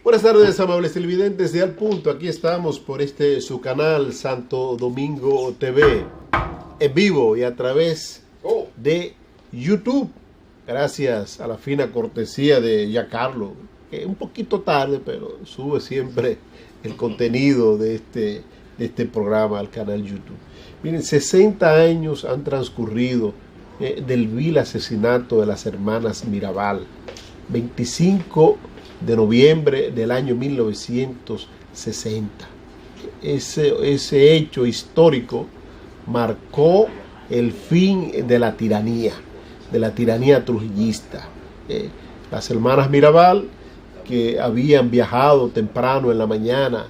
Buenas tardes, amables televidentes de Al Punto. Aquí estamos por su canal Santo Domingo TV, en vivo y a través de YouTube. Gracias a la fina cortesía de Giancarlo, que un poquito tarde, pero sube siempre el contenido de este programa al canal YouTube. Miren, 60 años han transcurrido del vil asesinato de las hermanas Mirabal. 25 de noviembre del año 1960. Ese hecho histórico marcó el fin de la tiranía trujillista. Las hermanas Mirabal, que habían viajado temprano en la mañana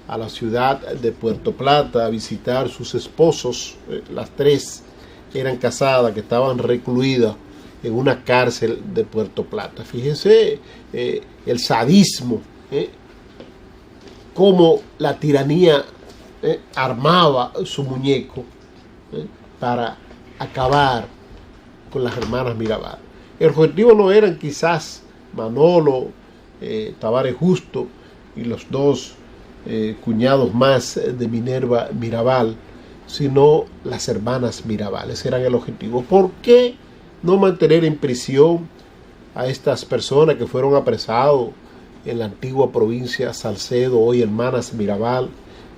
a la ciudad de Puerto Plata a visitar sus esposos, las tres eran casadas, que estaban recluidas en una cárcel de Puerto Plata. Fíjense el sadismo, cómo la tiranía armaba su muñeco para acabar con las hermanas Mirabal. El objetivo no eran quizás Manolo, Tavares Justo y los dos cuñados más de Minerva Mirabal, sino las hermanas Mirabal. Ese era el objetivo. ¿Por qué no mantener en prisión a estas personas que fueron apresados en la antigua provincia Salcedo, hoy hermanas Mirabal,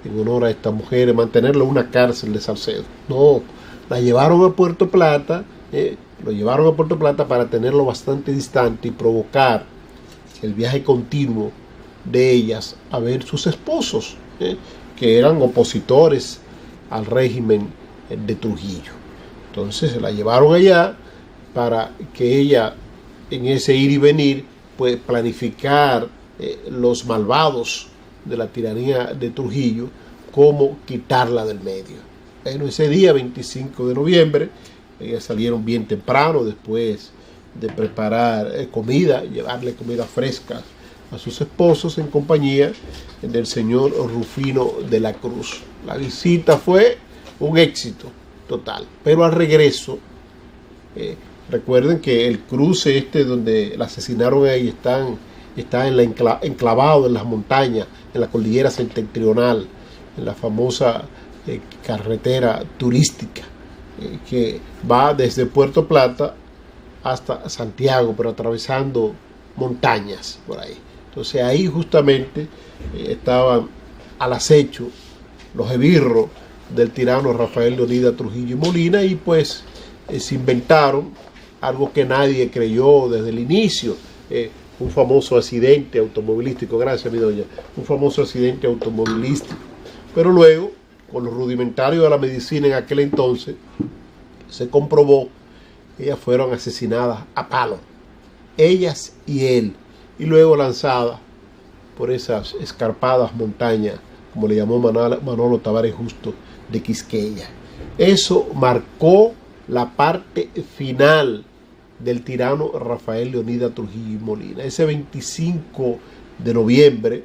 en honor a estas mujeres, mantenerlo en una cárcel de Salcedo? No, la llevaron a Puerto Plata, lo llevaron a Puerto Plata para tenerlo bastante distante y provocar el viaje continuo de ellas a ver sus esposos, que eran opositores al régimen de Trujillo. Entonces la llevaron allá para que ella, en ese ir y venir, pues planificar los malvados de la tiranía de Trujillo, cómo quitarla del medio. Bueno, ese día 25 de noviembre, ellas salieron bien temprano, después de preparar comida, llevarle comida fresca a sus esposos, en compañía del señor Rufino de la Cruz. La visita fue un éxito total, pero al regreso, recuerden que el cruce donde la asesinaron ahí está enclavado en las montañas, en la cordillera septentrional, en la famosa carretera turística que va desde Puerto Plata hasta Santiago, pero atravesando montañas por ahí. Entonces ahí justamente estaban al acecho los esbirros del tirano Rafael Leonidas Trujillo y Molina, y pues se inventaron algo que nadie creyó desde el inicio, un famoso accidente automovilístico, gracias mi doña, un famoso accidente automovilístico. Pero luego, con los rudimentarios de la medicina en aquel entonces, se comprobó que ellas fueron asesinadas a palo, ellas y él, y luego lanzadas por esas escarpadas montañas, como le llamó Manolo Tavares Justo, de Quisqueya. Eso marcó la parte final del tirano Rafael Leonidas Trujillo y Molina. Ese 25 de noviembre,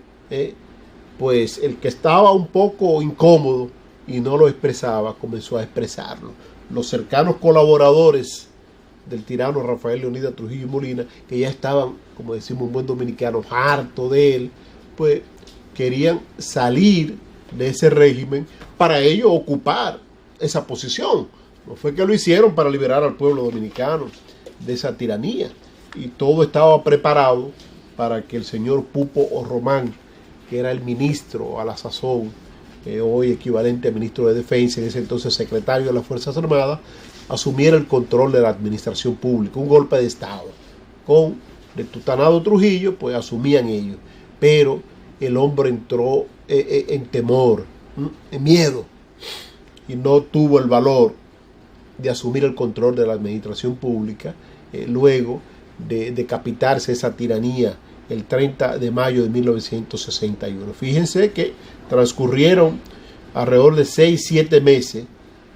pues el que estaba un poco incómodo y no lo expresaba, comenzó a expresarlo. Los cercanos colaboradores del tirano Rafael Leonidas Trujillo y Molina, que ya estaban, como decimos un buen dominicano, harto de él, pues querían salir de ese régimen para ellos ocupar esa posición. No fue que lo hicieron para liberar al pueblo dominicano de esa tiranía, y todo estaba preparado para que el señor Pupo Román, que era el ministro a la sazón, hoy equivalente a ministro de Defensa, en ese entonces secretario de las Fuerzas Armadas, asumiera el control de la administración pública, un golpe de Estado. Con el tutanado Trujillo, pues asumían ellos, pero el hombre entró en temor, en miedo, y no tuvo el valor de asumir el control de la administración pública, luego de decapitarse esa tiranía el 30 de mayo de 1961. Fíjense que transcurrieron alrededor de 6-7 meses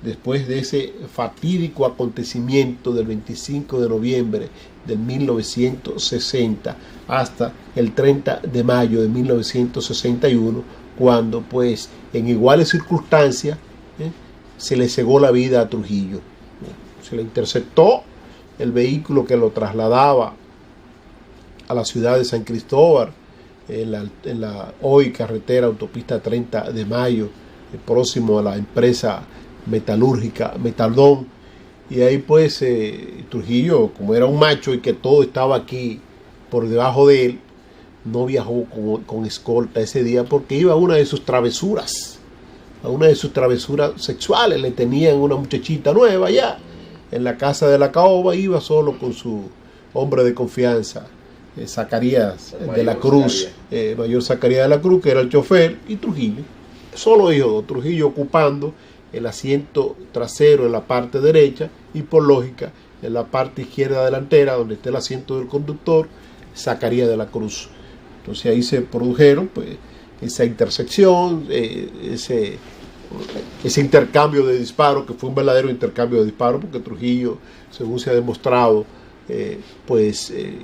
después de ese fatídico acontecimiento del 25 de noviembre de 1960 hasta el 30 de mayo de 1961, cuando pues en iguales circunstancias se le cegó la vida a Trujillo. Se le interceptó el vehículo que lo trasladaba a la ciudad de San Cristóbal, en la hoy carretera autopista 30 de Mayo, próximo a la empresa metalúrgica Metaldón. Y ahí pues Trujillo, como era un macho y que todo estaba aquí por debajo de él, no viajó con escolta ese día porque iba a una de sus travesuras, sexuales. Le tenían una muchachita nueva ya en la casa de la caoba, iba solo con su hombre de confianza, Zacarías de la Cruz, mayor Zacarías de la Cruz, que era el chofer, y Trujillo. Solo ellos dos, Trujillo ocupando el asiento trasero en la parte derecha y por lógica en la parte izquierda delantera, donde está el asiento del conductor, Zacarías de la Cruz. Entonces ahí se produjeron pues esa intersección, ese intercambio de disparos, que fue un verdadero intercambio de disparos, porque Trujillo, según se ha demostrado,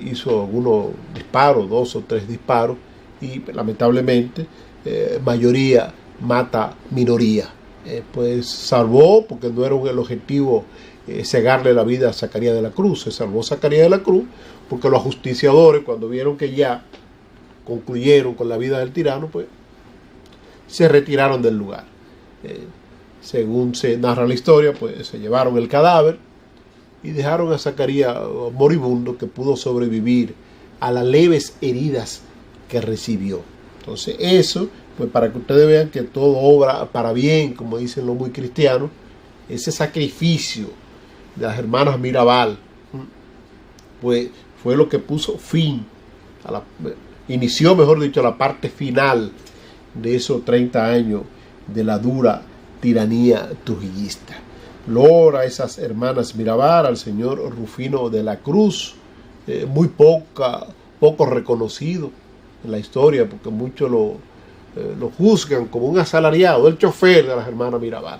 hizo algunos disparos, 2 o 3 disparos, y lamentablemente mayoría mata minoría. Pues salvó, porque no era el objetivo cegarle la vida a Zacarías de la Cruz. Se salvó Zacarías de la Cruz porque los ajusticiadores, cuando vieron que ya concluyeron con la vida del tirano, pues se retiraron del lugar. Según se narra la historia, pues se llevaron el cadáver y dejaron a Zacarías moribundo, que pudo sobrevivir a las leves heridas que recibió. Entonces eso, pues para que ustedes vean que todo obra para bien, como dicen los muy cristianos, ese sacrificio de las hermanas Mirabal, pues fue lo que puso fin inició, mejor dicho, la parte final de esos 30 años de la dura tiranía trujillista. Logra esas hermanas Mirabal al señor Rufino de la Cruz, muy poco reconocido en la historia, porque muchos lo juzgan como un asalariado, el chofer de las hermanas Mirabal.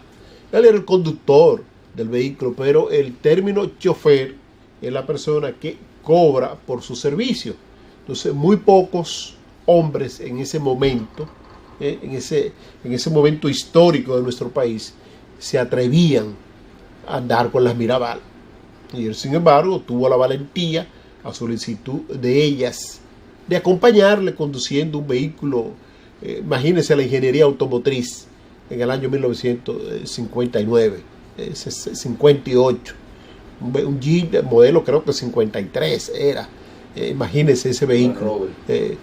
Él era el conductor del vehículo, pero el término chofer es la persona que cobra por su servicio. Entonces, muy pocos hombres en ese momento, en ese momento histórico de nuestro país, se atrevían a andar con las Mirabal. Y él, sin embargo, tuvo la valentía, a solicitud de ellas, de acompañarle conduciendo un vehículo. Imagínense la ingeniería automotriz en el año 1959, 58. Un Jeep modelo, creo que 53 era. Imagínense ese vehículo. De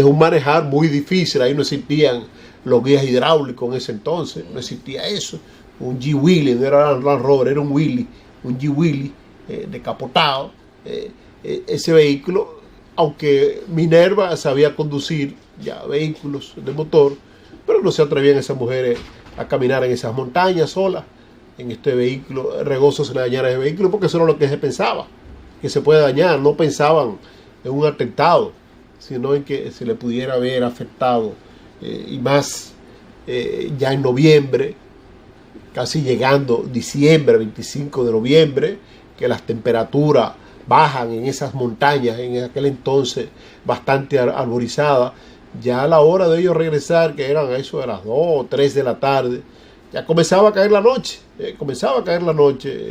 un manejar muy difícil. Ahí no existían los guías hidráulicos en ese entonces. No existía eso. Un G Willy, no era Land Rover, era un G Willy decapotado. Ese vehículo, aunque Minerva sabía conducir ya vehículos de motor, pero no se atrevían esas mujeres a caminar en esas montañas solas, en este vehículo. Regoso se le dañara ese vehículo, porque eso era lo que se pensaba, que se puede dañar. No pensaban en un atentado, sino en que se le pudiera haber afectado, y más ya en noviembre, casi llegando diciembre, 25 de noviembre, que las temperaturas bajan en esas montañas, en aquel entonces bastante arborizadas. Ya a la hora de ellos regresar, que eran eso de las 2 o 3 de la tarde, ya comenzaba a caer la noche.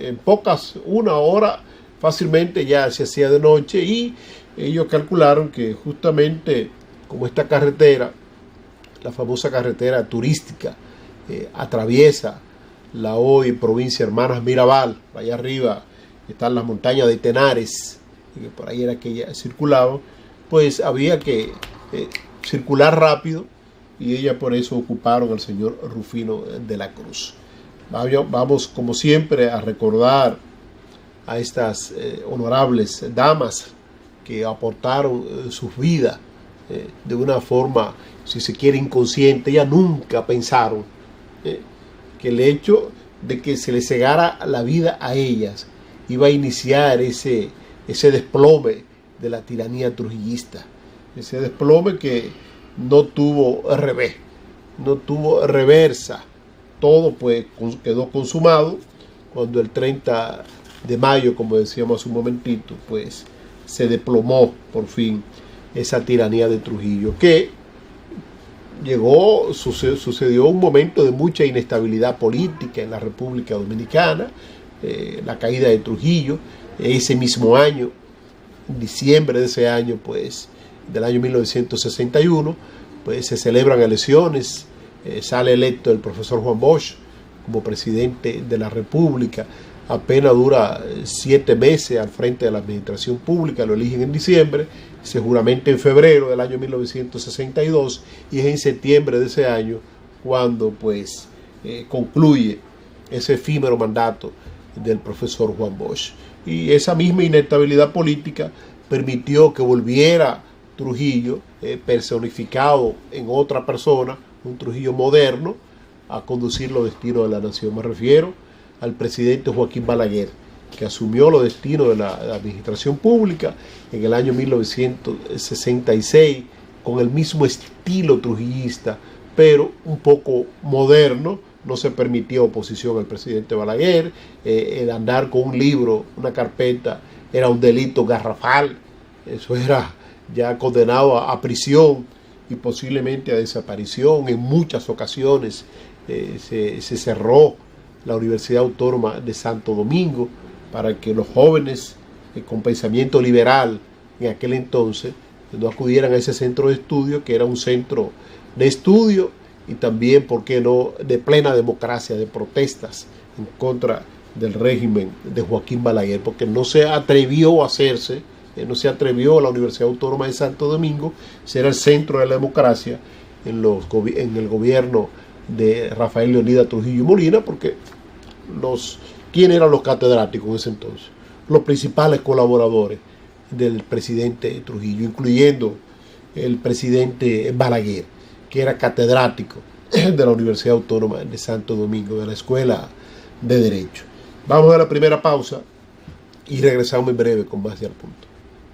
En pocas, 1 hora, fácilmente ya se hacía de noche. Y ellos calcularon que justamente como esta carretera, la famosa carretera turística, atraviesa la hoy provincia Hermanas Mirabal, allá arriba están las montañas de Tenares, que por ahí era que ya circulaban, pues había que circular rápido, y ellas por eso ocuparon al señor Rufino de la Cruz. Vamos como siempre a recordar a estas honorables damas que aportaron sus vidas de una forma, si se quiere, inconsciente. Ellas nunca pensaron que el hecho de que se les cegara la vida a ellas iba a iniciar ese desplome de la tiranía trujillista. Ese desplome que no tuvo revés, no tuvo reversa. Todo pues quedó consumado cuando el 30 de mayo, como decíamos hace un momentito, pues se desplomó por fin esa tiranía de Trujillo, que sucedió un momento de mucha inestabilidad política en la República Dominicana, la caída de Trujillo. Ese mismo año, en diciembre de ese año, pues del año 1961, pues se celebran elecciones, sale electo el profesor Juan Bosch como presidente de la República, apenas dura 7 meses al frente de la administración pública, lo eligen en diciembre, se juramenta en febrero del año 1962 y es en septiembre de ese año cuando pues concluye ese efímero mandato del profesor Juan Bosch. Y esa misma inestabilidad política permitió que volviera Trujillo, personificado en otra persona, un Trujillo moderno, a conducir los destinos de la nación. Me refiero al presidente Joaquín Balaguer, que asumió los destinos de la administración pública en el año 1966 con el mismo estilo trujillista, pero un poco moderno. No se permitía oposición al presidente Balaguer, el andar con un libro, una carpeta, era un delito garrafal, eso era ya condenado a prisión y posiblemente a desaparición. En muchas ocasiones se cerró la Universidad Autónoma de Santo Domingo para que los jóvenes con pensamiento liberal en aquel entonces no acudieran a ese centro de estudio, que era un centro de estudio y también, ¿por qué no?, de plena democracia, de protestas en contra del régimen de Joaquín Balaguer, porque no se atrevió a hacerse, no se atrevió a la Universidad Autónoma de Santo Domingo ser el centro de la democracia en el gobierno de Rafael Leonidas Trujillo Molina, porque ¿quién eran los catedráticos en ese entonces? Los principales colaboradores del presidente Trujillo, incluyendo el presidente Balaguer, que era catedrático de la Universidad Autónoma de Santo Domingo, de la Escuela de Derecho. Vamos a la primera pausa y regresamos en breve con más de Al Punto.